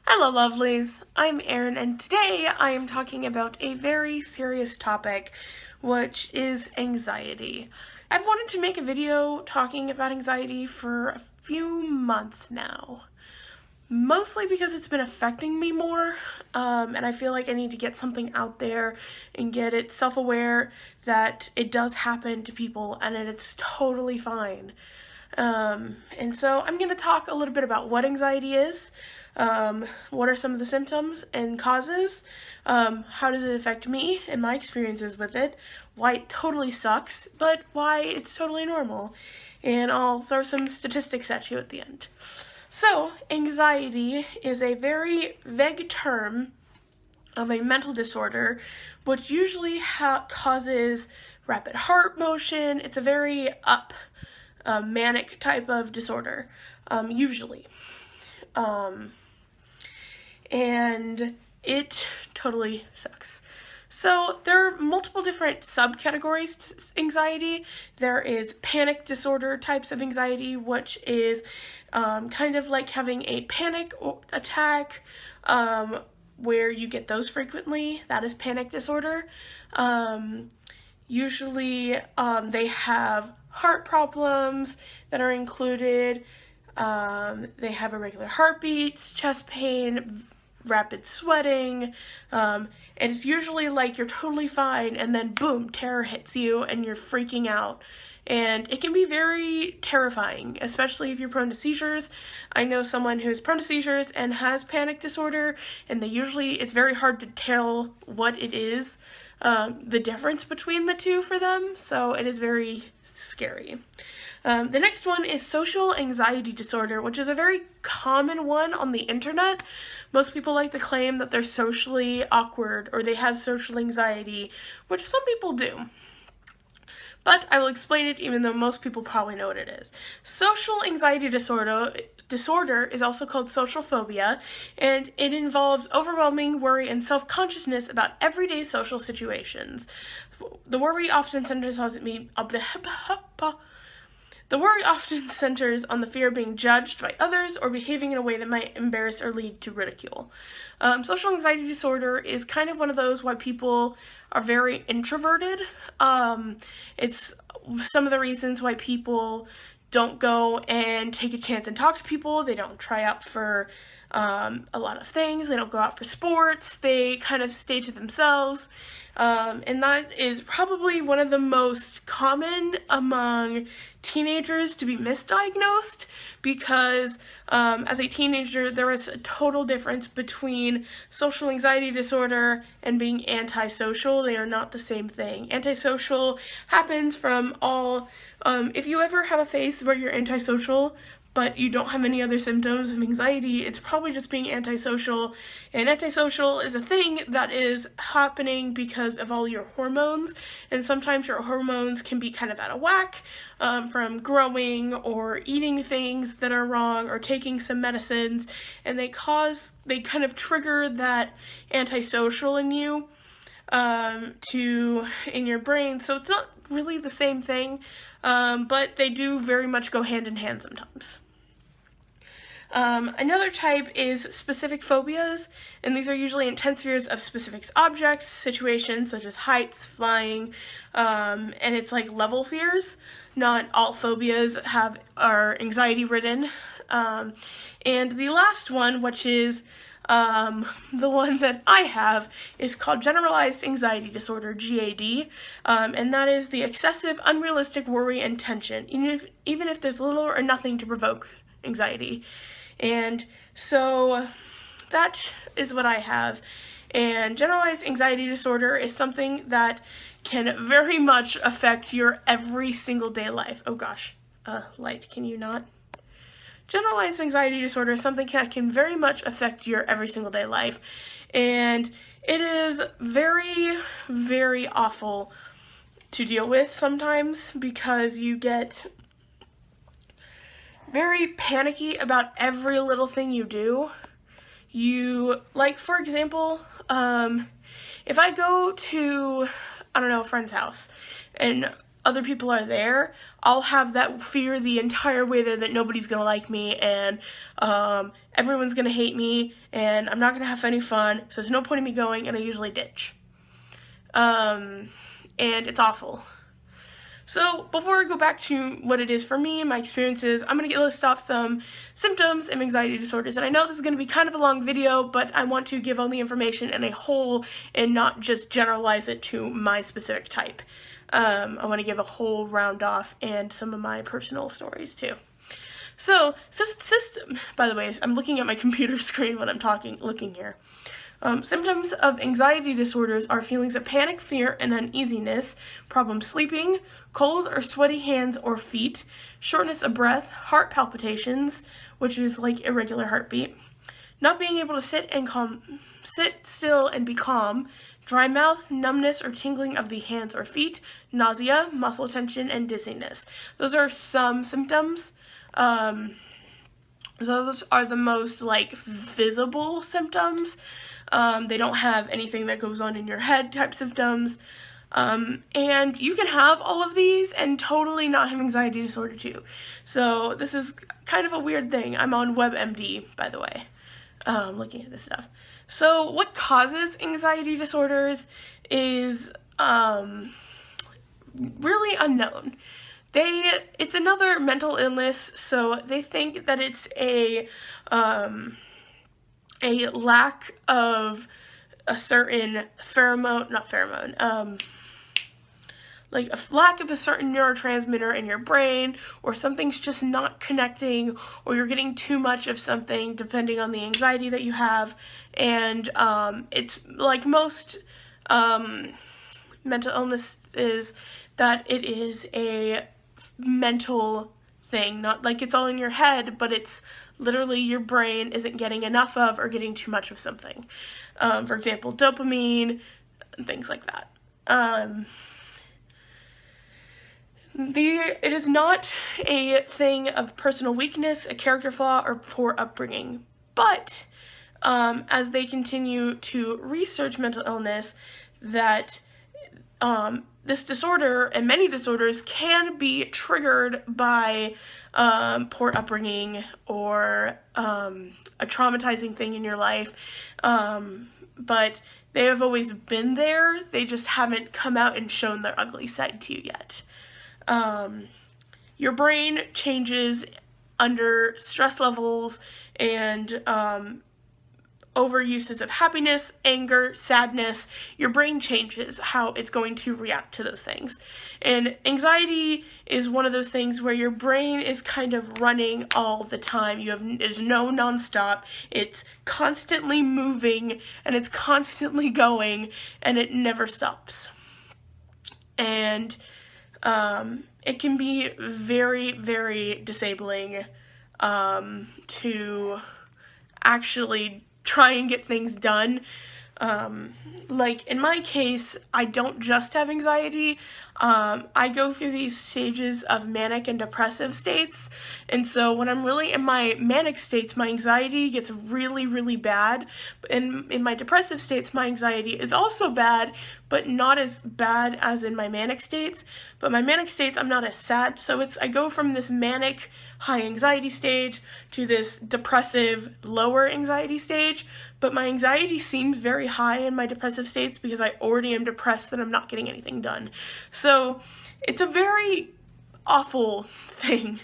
Hello lovelies, I'm Erynn and today I am talking about a very serious topic, which is anxiety. I've wanted to make a video talking about anxiety for a few months now, mostly because it's been affecting me more, and I feel like I need to get something out there and get it self-aware that it does happen to people and it's totally fine. And so I'm going to talk a little bit about what anxiety is, what are some of the symptoms and causes, how does it affect me and my experiences with it, why it totally sucks, but why it's totally normal, and I'll throw some statistics at you at the end. So, anxiety is a very vague term of a mental disorder, which usually causes rapid heart motion. It's a very manic type of disorder, usually. And it totally sucks. So there are multiple different subcategories to anxiety. There is panic disorder types of anxiety, which is kind of like having a panic attack, where you get those frequently. That is panic disorder. Usually they have heart problems that are included. They have irregular heartbeats, chest pain, rapid sweating, and it's usually like you're totally fine and then boom, terror hits you and you're freaking out. And it can be very terrifying, especially if you're prone to seizures. I know someone who's prone to seizures and has panic disorder, and it's very hard to tell what it is, the difference between the two for them, so it is very scary. The next one is social anxiety disorder, which is a very common one on the internet. Most people like to claim that they're socially awkward or they have social anxiety, which some people do. But I will explain it even though most people probably know what it is. Social anxiety disorder is also called social phobia, and it involves overwhelming worry and self-consciousness about everyday social situations. The worry often centers on the fear of being judged by others or behaving in a way that might embarrass or lead to ridicule. Social anxiety disorder is kind of one of those why people are very introverted. It's some of the reasons why people don't go and take a chance and talk to people. They don't try out for a lot of things. They don't go out for sports. They kind of stay to themselves. And that is probably one of the most common among teenagers to be misdiagnosed, because as a teenager there is a total difference between social anxiety disorder and being antisocial. They are not the same thing. Antisocial happens from if you ever have a phase where you're antisocial but you don't have any other symptoms of anxiety, it's probably just being antisocial. And antisocial is a thing that is happening because of all your hormones, and sometimes your hormones can be kind of out of whack from growing or eating things that are wrong or taking some medicines, and they kind of trigger that antisocial in you in your brain. So it's not really the same thing, but they do very much go hand in hand sometimes. Another type is specific phobias, and these are usually intense fears of specific objects, situations such as heights, flying, and it's like level fears. Not all phobias are anxiety-ridden. And the last one, which is the one that I have, is called generalized anxiety disorder, GAD, and that is the excessive, unrealistic worry and tension, even if there's little or nothing to provoke anxiety. And so that is what I have. And generalized anxiety disorder is something that can very much affect your every single day life. Oh gosh, light, can you not? Generalized anxiety disorder is something that can very much affect your every single day life. And it is very, very awful to deal with sometimes, because you get very panicky about every little thing you do. Like, for example, if I go to, I don't know, a friend's house, and other people are there, I'll have that fear the entire way there that nobody's gonna like me, and everyone's gonna hate me, and I'm not gonna have any fun, so there's no point in me going, and I usually ditch. And it's awful. So before I go back to what it is for me and my experiences, I'm going to list off some symptoms of anxiety disorders. And I know this is going to be kind of a long video, but I want to give all the information in a whole and not just generalize it to my specific type. I want to give a whole round off and some of my personal stories too. So, by the way, I'm looking at my computer screen when I'm looking here. Symptoms of anxiety disorders are feelings of panic, fear, and uneasiness, problems sleeping, cold or sweaty hands or feet, shortness of breath, heart palpitations, which is like irregular heartbeat, not being able to sit still and be calm, dry mouth, numbness or tingling of the hands or feet, nausea, muscle tension, and dizziness. Those are some symptoms. Those are the most like visible symptoms. They don't have anything that goes on in your head type symptoms. And you can have all of these and totally not have anxiety disorder too. So this is kind of a weird thing. I'm on WebMD, by the way, looking at this stuff. So what causes anxiety disorders is really unknown. It's another mental illness, so they think that it's a lack of a certain like a lack of a certain neurotransmitter in your brain, or something's just not connecting, or you're getting too much of something depending on the anxiety that you have. And it's like most mental illnesses, that it is a mental thing, not like it's all in your head, but it's literally your brain isn't getting enough of or getting too much of something. For example, dopamine and things like that. It is not a thing of personal weakness, a character flaw, or poor upbringing, but as they continue to research mental illness, that this disorder and many disorders can be triggered by poor upbringing or a traumatizing thing in your life, but they have always been there. They just haven't come out and shown their ugly side to you yet. Your brain changes under stress levels and overuses of happiness, anger, sadness. Your brain changes how it's going to react to those things. And anxiety is one of those things where your brain is kind of running all the time. There's no nonstop. It's constantly moving and it's constantly going and it never stops. And it can be very, very disabling to actually try and get things done. Like in my case, I don't just have anxiety. I go through these stages of manic and depressive states, and so when I'm really in my manic states, my anxiety gets really, really bad. In my depressive states, my anxiety is also bad, but not as bad as in my manic states. But my manic states, I'm not as sad, so I go from this manic high anxiety stage to this depressive lower anxiety stage, but my anxiety seems very high in my depressive states because I already am depressed that I'm not getting anything done. So it's a very awful thing.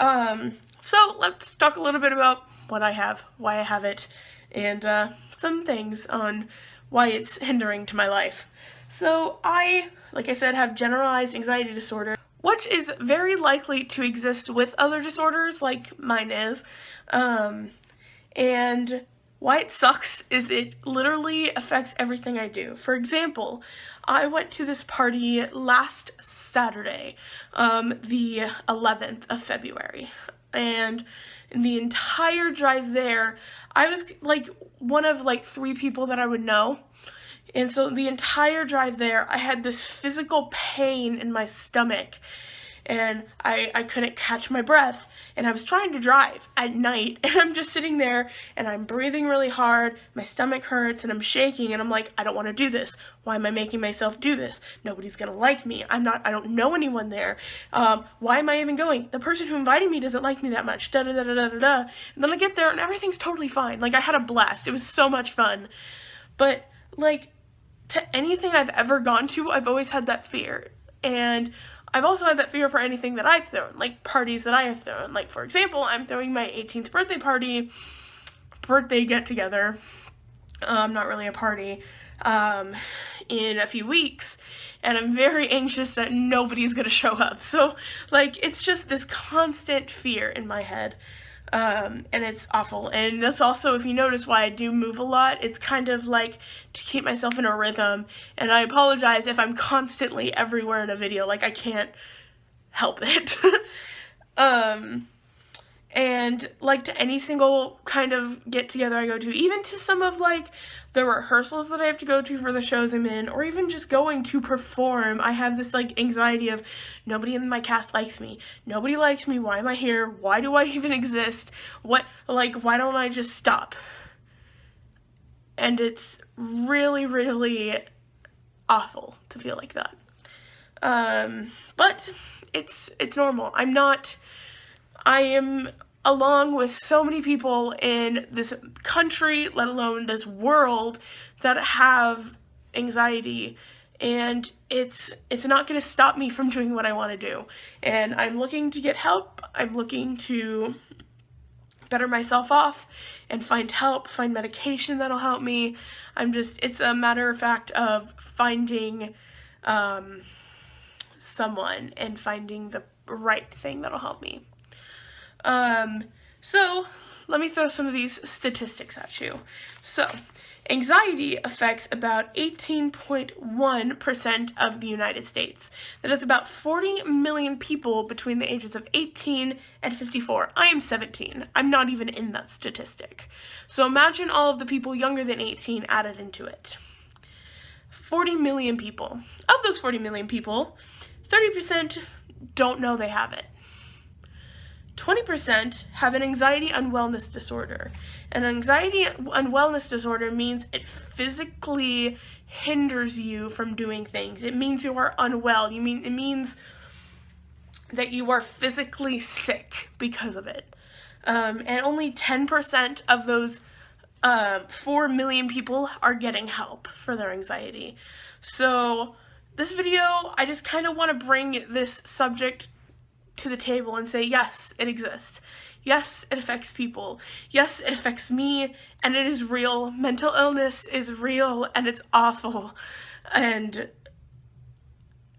So let's talk a little bit about what I have, why I have it, and some things on why it's hindering to my life. So I, like I said, have generalized anxiety disorder, which is very likely to exist with other disorders like mine is. And why it sucks is it literally affects everything I do. For example, I went to this party last Saturday, the 11th of February, and in the entire drive there, I was like one of like 3 people that I would know. And so the entire drive there, I had this physical pain in my stomach. and I couldn't catch my breath, and I was trying to drive at night, and I'm just sitting there and I'm breathing really hard, my stomach hurts and I'm shaking, and I'm like, I don't want to do this. Why am I making myself do this? Nobody's gonna like me. I don't know anyone there. Why am I even going? The person who invited me doesn't like me that much. Da da da da da da da. And then I get there and everything's totally fine. Like, I had a blast. It was so much fun. But like, to anything I've ever gone to, I've always had that fear. And I've also had that fear for anything that I've thrown, like parties that I have thrown. Like, for example, I'm throwing my 18th birthday get-together, not really a party, in a few weeks, and I'm very anxious that nobody's gonna show up. So, like, it's just this constant fear in my head. And it's awful. And that's also, if you notice, why I do move a lot. It's kind of like to keep myself in a rhythm. And I apologize if I'm constantly everywhere in a video. Like, I can't help it. And like to any single kind of get together I go to, even to some of like the rehearsals that I have to go to for the shows I'm in, or even just going to perform, I have this like anxiety of nobody in my cast likes me. Nobody likes me. Why am I here? Why do I even exist? Why don't I just stop? And it's really, really awful to feel like that. But it's normal. I am along with so many people in this country, let alone this world, that have anxiety, and it's not going to stop me from doing what I want to do. And I'm looking to get help. I'm looking to better myself off and find help, find medication that'll help me. It's a matter of fact of finding someone and finding the right thing that'll help me. So let me throw some of these statistics at you. So, anxiety affects about 18.1% of the United States. That is about 40 million people between the ages of 18 and 54. I am 17. I'm not even in that statistic. So imagine all of the people younger than 18 added into it. 40 million people. Of those 40 million people, 30% don't know they have it. 20% have an anxiety unwellness disorder. An anxiety unwellness disorder means it physically hinders you from doing things. It means you are unwell. It means that you are physically sick because of it. And only 10% of those 4 million people are getting help for their anxiety. So this video, I just kind of want to bring this subject to the table and say, yes, it exists. Yes, it affects people. Yes, it affects me, and it is real. Mental illness is real, and it's awful. And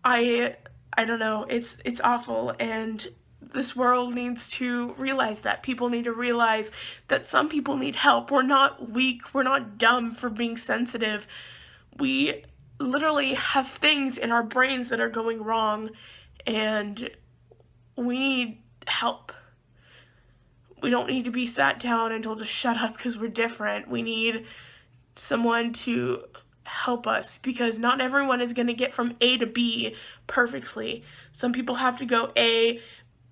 I don't know, it's awful, and this world needs to realize that. People need to realize that some people need help. We're not weak. We're not dumb for being sensitive. We literally have things in our brains that are going wrong, and we need help. We don't need to be sat down and told to shut up because we're different. We need someone to help us, because not everyone is going to get from A to B perfectly. Some people have to go A,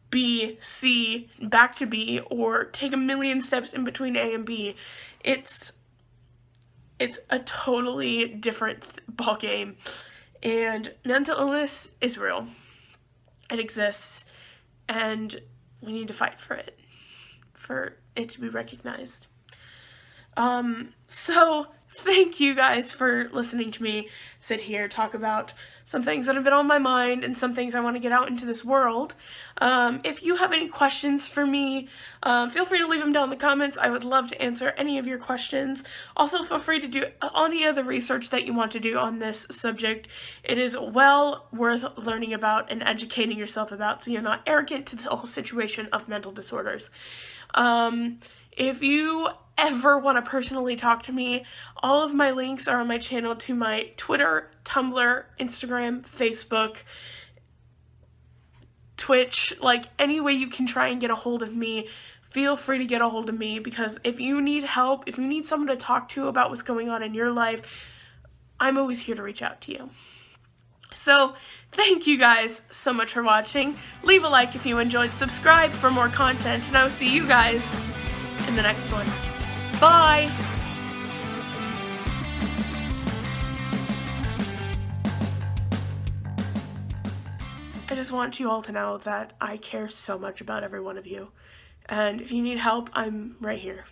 B, C, back to B, or take a million steps in between A and B. It's a totally different ballgame, and mental illness is real. It exists. And we need to fight for it to be recognized. So thank you guys for listening to me sit here, talk about some things that have been on my mind and some things I want to get out into this world. If you have any questions for me, feel free to leave them down in the comments. I would love to answer any of your questions. Also, feel free to do any other research that you want to do on this subject. It is well worth learning about and educating yourself about, so you're not arrogant to the whole situation of mental disorders. If you ever want to personally talk to me, all of my links are on my channel to my Twitter, Tumblr, Instagram, Facebook, Twitch. Like, any way you can try and get a hold of me, feel free to get a hold of me, because if you need help, if you need someone to talk to about what's going on in your life, I'm always here to reach out to you. So, thank you guys so much for watching. Leave a like if you enjoyed, subscribe for more content, and I will see you guys in the next one. Bye! I just want you all to know that I care so much about every one of you. And if you need help, I'm right here.